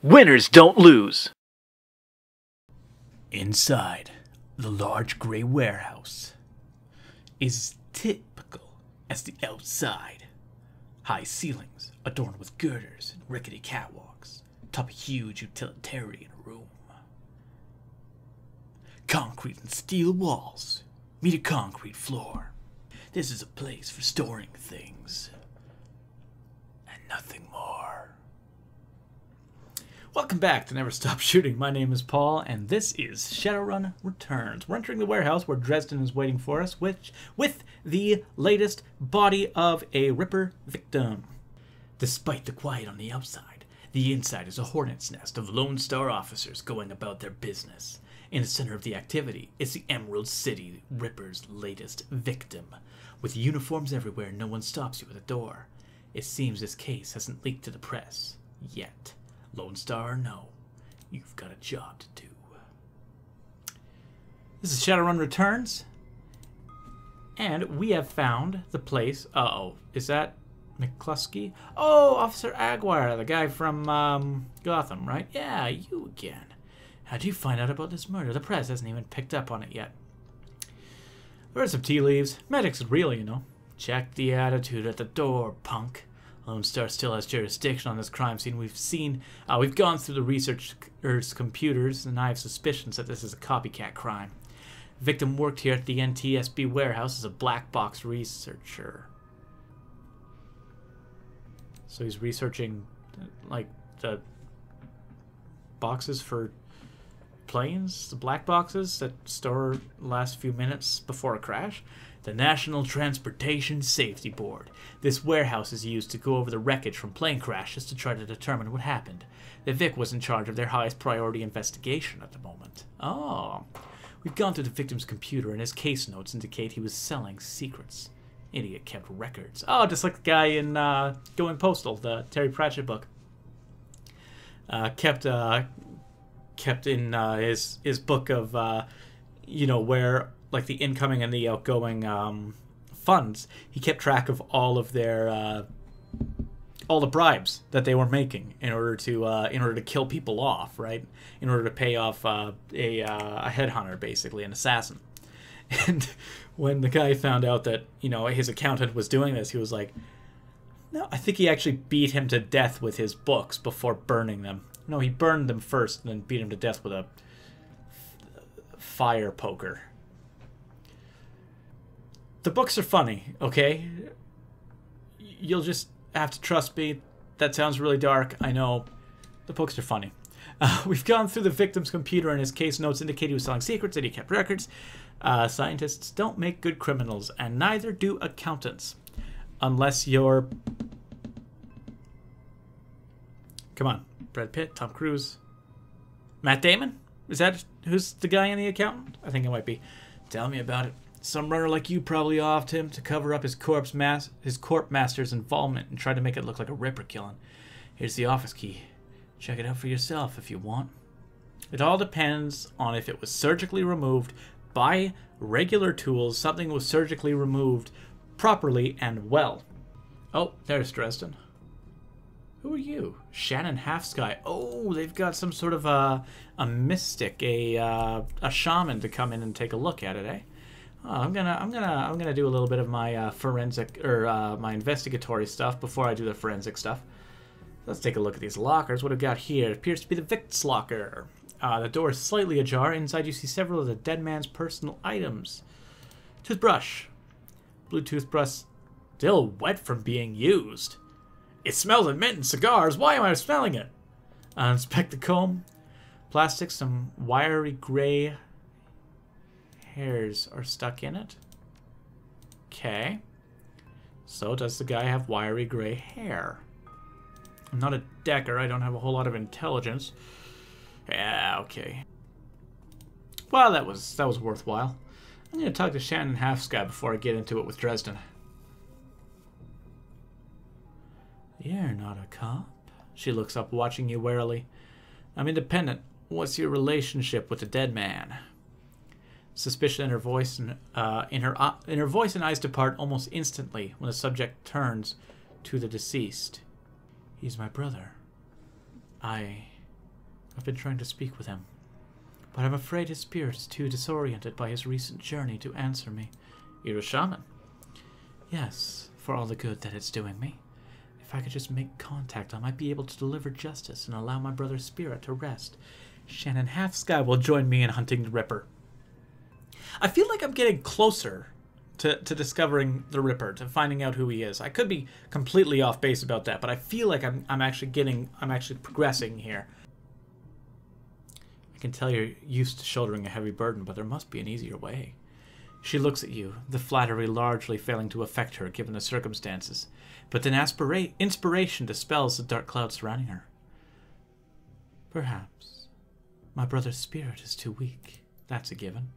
Winners don't lose. Inside, the large gray warehouse is typical as the outside. High ceilings adorned with girders and rickety catwalks top a huge utilitarian room. Concrete and steel walls meet a concrete floor. This is a place for storing things and nothing more. Welcome back to Never Stop Shooting. My name is Paul, and this is Shadowrun Returns. We're entering the warehouse where Dresden is waiting for us, with the latest body of a Ripper victim. Despite the quiet on the outside, the inside is a hornet's nest of Lone Star officers going about their business. In the center of the activity is the Emerald City Ripper's latest victim. With uniforms everywhere, no one stops you at the door. It seems this case hasn't leaked to the press yet. Lone Star or no, you've got a job to do. This is Shadowrun Returns, and we have found the place. Uh-oh, is that McCluskey? Oh, Officer Aguirre, the guy from Gotham, right? Yeah, you again. How'd you find out about this murder? The press hasn't even picked up on it yet. Where's some tea leaves? Medic's real, you know. Check the attitude at the door, punk. Lone Star still has jurisdiction on this crime scene. We've gone through the researchers' computers, and I have suspicions that this is a copycat crime. The victim worked here at the NTSB warehouse as a black box researcher. So he's researching, like, the boxes for planes, the black boxes that store the last few minutes before a crash. The National Transportation Safety Board. This warehouse is used to go over the wreckage from plane crashes to try to determine what happened. The Vic was in charge of their highest priority investigation at the moment. Oh. We've gone through the victim's computer, and his case notes indicate he was selling secrets. Idiot kept records. Oh, just like the guy in Going Postal, the Terry Pratchett book. Kept in his book of, you know, where, like, the incoming and the outgoing funds. He kept track of all of their all the bribes that they were making in order to kill people off, right? In order to pay off a headhunter, basically an assassin. And when the guy found out that, you know, his accountant was doing this, he was like, no, I think he actually beat him to death with his books before burning them. No, he burned them first and then beat him to death with a fire poker. The books are funny, okay? You'll just have to trust me. That sounds really dark, I know. The books are funny. We've gone through the victim's computer, and his case notes indicate he was selling secrets and he kept records. Scientists don't make good criminals, and neither do accountants. Unless you're... Come on. Brad Pitt, Tom Cruise, Matt Damon? Is that who's the guy in The Accountant? I think it might be. Tell me about it. Some runner like you probably offed him to cover up his corp master's involvement and tried to make it look like a Ripper killing. Here's the office key. Check it out for yourself if you want. It all depends on if it was surgically removed by regular tools. Something was surgically removed properly and well. Oh, there's Dresden. Who are you? Shannon Half-Sky. Oh, they've got some sort of a mystic, a shaman to come in and take a look at it, eh? Oh, I'm gonna do a little bit of my forensic or my investigatory stuff before I do the forensic stuff. Let's take a look at these lockers. What I've got here appears to be the Vic's locker. The door is slightly ajar. Inside, you see several of the dead man's personal items. Toothbrush, blue toothbrush, still wet from being used. It smells of mint and cigars. Why am I smelling it? Inspect the comb. Plastic, some wiry gray hairs are stuck in it. Okay. So does the guy have wiry gray hair? I'm not a decker. I don't have a whole lot of intelligence. Yeah, okay. Well, that was worthwhile. I'm going to talk to Shannon Half-Sky before I get into it with Dresden. You're not a cop. She looks up, watching you warily. I'm independent. What's your relationship with the dead man? Suspicion in her voice and in her voice and eyes depart almost instantly when the subject turns to the deceased. He's my brother. I I've been trying to speak with him, but I'm afraid his spirit is too disoriented by his recent journey to answer me. You're a shaman? Yes, for all the good that it's doing me. If I could just make contact, I might be able to deliver justice and allow my brother's spirit to rest. Shannon Half-Sky will join me in hunting the Ripper. I feel like I'm getting closer to discovering the Ripper, to finding out who he is. I could be completely off base about that, but I feel like I'm actually progressing here. I can tell you're used to shouldering a heavy burden, but there must be an easier way. She looks at you, the flattery largely failing to affect her given the circumstances, but then inspiration dispels the dark cloud surrounding her. Perhaps. My brother's spirit is too weak. That's a given.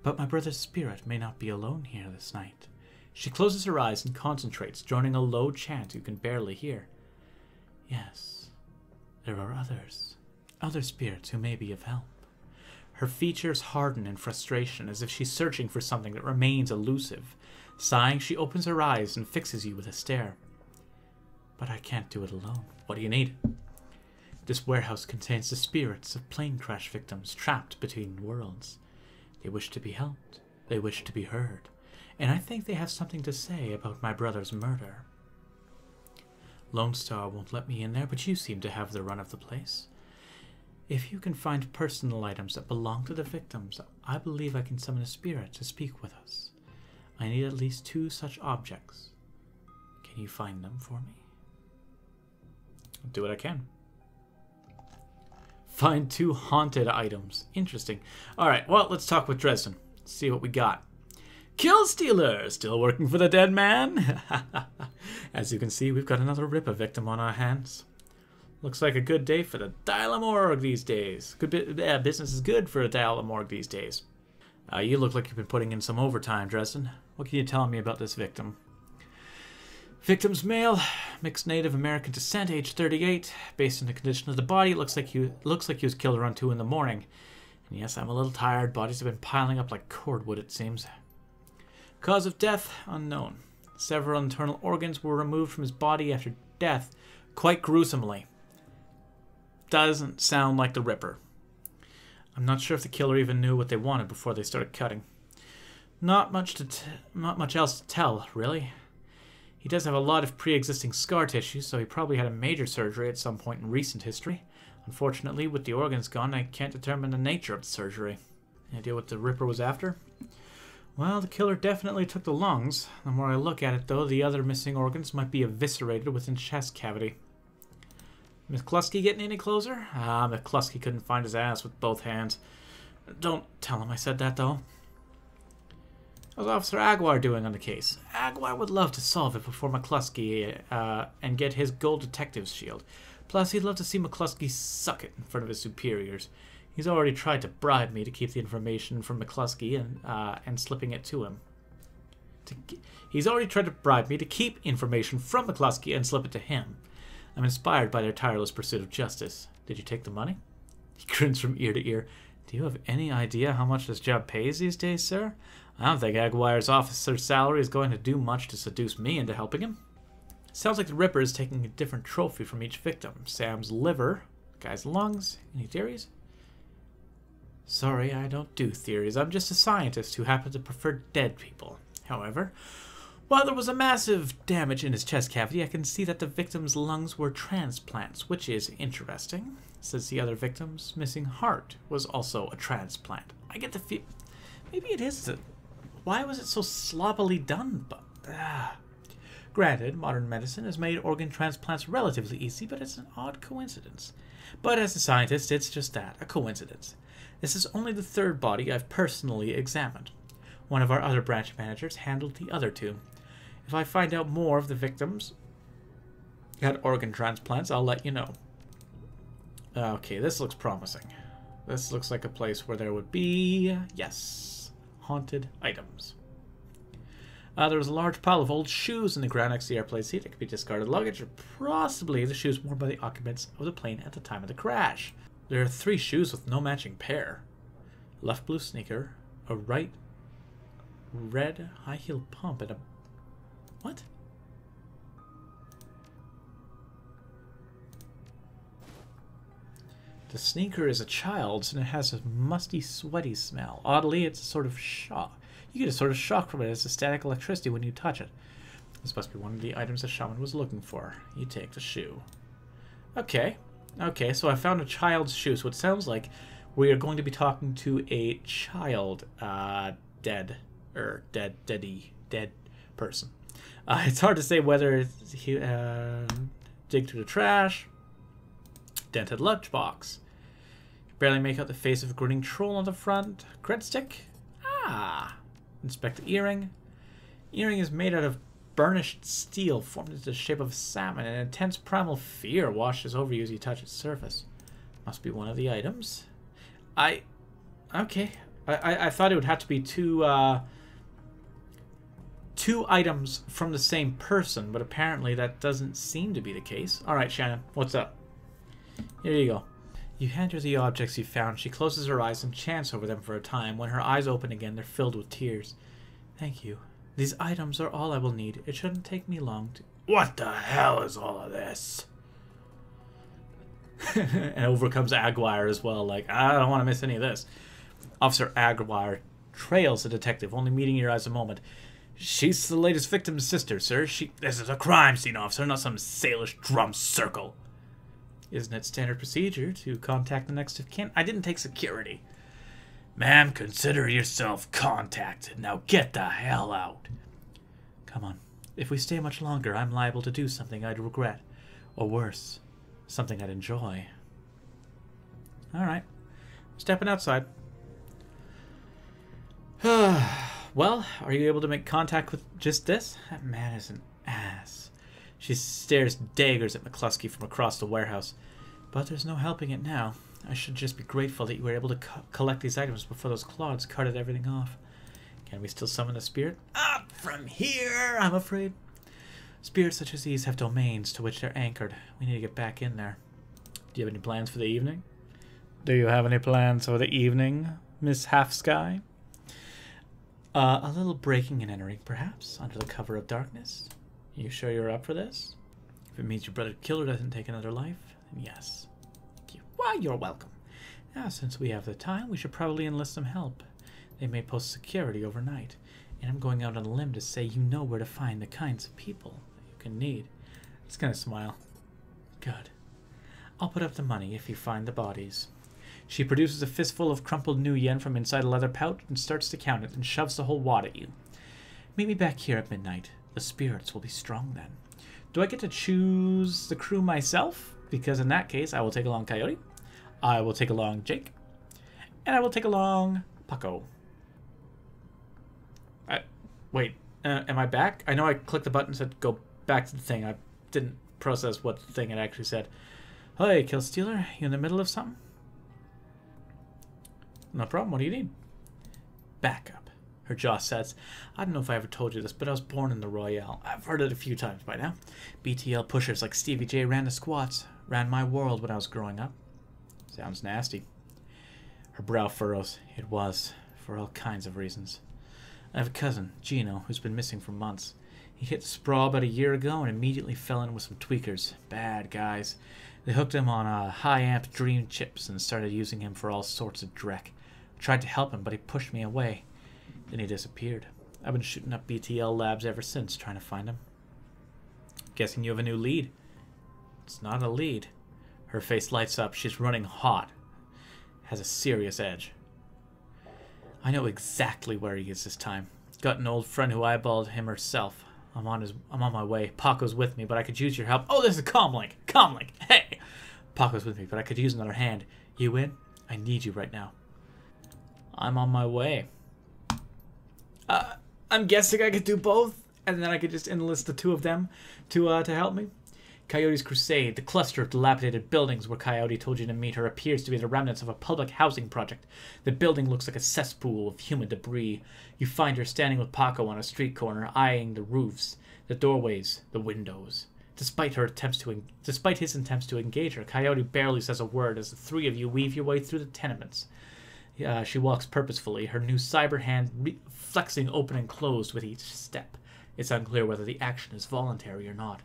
But my brother's spirit may not be alone here this night. She closes her eyes and concentrates, joining a low chant you can barely hear. Yes, there are others. Other spirits who may be of help. Her features harden in frustration, as if she's searching for something that remains elusive. Sighing, she opens her eyes and fixes you with a stare. But I can't do it alone. What do you need? This warehouse contains the spirits of plane crash victims trapped between worlds. They wish to be helped. They wish to be heard. And I think they have something to say about my brother's murder. Lone Star won't let me in there, but you seem to have the run of the place. If you can find personal items that belong to the victims, I believe I can summon a spirit to speak with us. I need at least 2 such objects. Can you find them for me? I'll do what I can. Find 2 haunted items. Interesting. Alright, well, let's talk with Dresden. See what we got. Kill Stealer! Still working for the dead man? As you can see, we've got another Ripper victim on our hands. Looks like a good day for the Dial-A-Morgue these days. Business is good for a Dial-A-Morgue these days. You look like you've been putting in some overtime, Dresden. What can you tell me about this victim? Victim's male, mixed Native American descent, age 38. Based on the condition of the body, it looks like he was killed around 2 in the morning. And yes, I'm a little tired. Bodies have been piling up like cordwood, it seems. Cause of death, unknown. Several internal organs were removed from his body after death, quite gruesomely. Doesn't sound like the Ripper. I'm not sure if the killer even knew what they wanted before they started cutting. Not much else to tell, really. He does have a lot of pre-existing scar tissue, so he probably had a major surgery at some point in recent history. Unfortunately, with the organs gone, I can't determine the nature of the surgery. Any idea what the Ripper was after? Well, the killer definitely took the lungs. The more I look at it, though, the other missing organs might be eviscerated within chest cavity. McCluskey getting any closer? McCluskey couldn't find his ass with both hands. Don't tell him I said that, though. How's Officer Aguirre doing on the case? Aguirre would love to solve it before McCluskey and get his gold detective's shield. Plus, he'd love to see McCluskey suck it in front of his superiors. He's already tried to bribe me to keep the information from McCluskey and slipping it to him. He's already tried to bribe me to keep information from McCluskey and slip it to him. I'm inspired by their tireless pursuit of justice. Did you take the money? He grins from ear to ear. Do you have any idea how much this job pays these days, sir? I don't think Aguirre's officer's salary is going to do much to seduce me into helping him. Sounds like the Ripper is taking a different trophy from each victim. Sam's liver, the guy's lungs. Any theories? Sorry, I don't do theories. I'm just a scientist who happens to prefer dead people. However, while there was a massive damage in his chest cavity, I can see that the victim's lungs were transplants, which is interesting, since the other victim's missing heart was also a transplant. I get the feel... Maybe it is... Why was it so sloppily done? But Granted, modern medicine has made organ transplants relatively easy, but it's an odd coincidence. But as a scientist, it's just that, a coincidence. This is only the 3rd body I've personally examined. One of our other branch managers handled the other 2. If I find out more of the victims had organ transplants, I'll let you know. Okay, this looks promising. This looks like a place where there would be, yes, haunted items. There was a large pile of old shoes in the ground next to the airplane seat. It could be discarded luggage or possibly the shoes worn by the occupants of the plane at the time of the crash. There are 3 shoes with no matching pair. Left blue sneaker, a right red high-heel pump, and a... What? The sneaker is a child's, and it has a musty, sweaty smell. Oddly, it's a sort of shock. You get a sort of shock from it as a static electricity when you touch it. This must be one of the items the shaman was looking for. You take the shoe. Okay. Okay, so I found a child's shoe, so it sounds like we are going to be talking to a child, dead person. It's hard to say whether he dig through the trash, dented lunchbox. Barely make out the face of a grinning troll on the front. Cred stick. Ah. Inspect the earring. Earring is made out of burnished steel formed into the shape of a salmon, and intense primal fear washes over you as you touch its surface. Must be one of the items. Okay. I thought it would have to be two items from the same person, but apparently that doesn't seem to be the case. Alright, Shannon, what's up? Here you go. You hand her the objects you found. She closes her eyes and chants over them for a time. When her eyes open again, they're filled with tears. Thank you. These items are all I will need. It shouldn't take me long to... What the hell is all of this? And over comes Aguirre as well. Like, I don't want to miss any of this. Officer Aguirre trails the detective, only meeting your eyes a moment. She's the latest victim's sister, sir. This is a crime scene, officer, not some Salish drum circle. Isn't it standard procedure to contact the next of kin? I didn't take security. Ma'am, consider yourself contacted. Now get the hell out. Come on. If we stay much longer, I'm liable to do something I'd regret. Or worse, something I'd enjoy. Alright. Stepping outside. Well, are you able to make contact with just this? That man is an ass. She stares daggers at McCluskey from across the warehouse. But there's no helping it now. I should just be grateful that you were able to collect these items before those clods carted everything off. Can we still summon the spirit? Up from here, I'm afraid. Spirits such as these have domains to which they're anchored. We need to get back in there. Do you have any plans for the evening? Do you have any plans for the evening, Miss Half-Sky? A little breaking and entering, perhaps, under the cover of darkness. You sure you're up for this? If it means your brother killer doesn't take another life, then yes. Thank you. Why, you're welcome. Now, since we have the time, we should probably enlist some help. They may post security overnight, and I'm going out on a limb to say you know where to find the kinds of people that you can need. Just gonna smile. Good. I'll put up the money if you find the bodies. She produces a fistful of crumpled new yen from inside a leather pouch and starts to count it and shoves the whole wad at you. Meet me back here at midnight. The spirits will be strong then. Do I get to choose the crew myself? Because in that case, I will take along Coyote, I will take along Jake, and I will take along Paco. Wait, am I back? I know I clicked the button and said go back to the thing. I didn't process what the thing had actually said. Hey, Killstealer, you in the middle of something? No problem, what do you need? Backup. Her jaw sets. I don't know if I ever told you this, but I was born in the Royale. I've heard it a few times by now. BTL pushers like Stevie J ran the squats. Ran my world when I was growing up. Sounds nasty. Her brow furrows. It was, for all kinds of reasons. I have a cousin, Gino, who's been missing for months. He hit the sprawl about a year ago and immediately fell in with some tweakers. Bad guys. They hooked him on high-amp dream chips and started using him for all sorts of dreck. I tried to help him, but he pushed me away. Then he disappeared. I've been shooting up BTL labs ever since, trying to find him. Guessing you have a new lead. It's not a lead. Her face lights up. She's running hot. Has a serious edge. I know exactly where he is this time. Got an old friend who eyeballed him herself. I'm on my way. Paco's with me, but I could use your help. Oh, this is Comlink. Comlink. Hey! Paco's with me, but I could use another hand. You in? I need you right now. I'm on my way. I'm guessing I could do both, and then I could just enlist the two of them to help me. Coyote's Crusade, the cluster of dilapidated buildings where Coyote told you to meet her, appears to be the remnants of a public housing project. The building looks like a cesspool of human debris. You find her standing with Paco on a street corner, eyeing the roofs, the doorways, the windows. Despite his attempts to engage her, Coyote barely says a word as the three of you weave your way through the tenements. She walks purposefully, her new cyber hand flexing open and closed with each step. It's unclear whether the action is voluntary or not.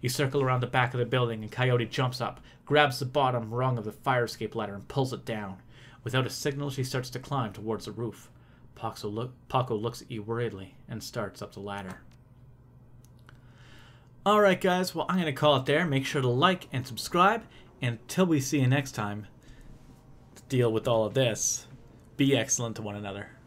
You circle around the back of the building, and Coyote jumps up, grabs the bottom rung of the fire escape ladder, and pulls it down. Without a signal, she starts to climb towards the roof. Paco looks at you worriedly and starts up the ladder. Alright guys, well I'm going to call it there. Make sure to like and subscribe. And until we see you next time to deal with all of this, be excellent to one another.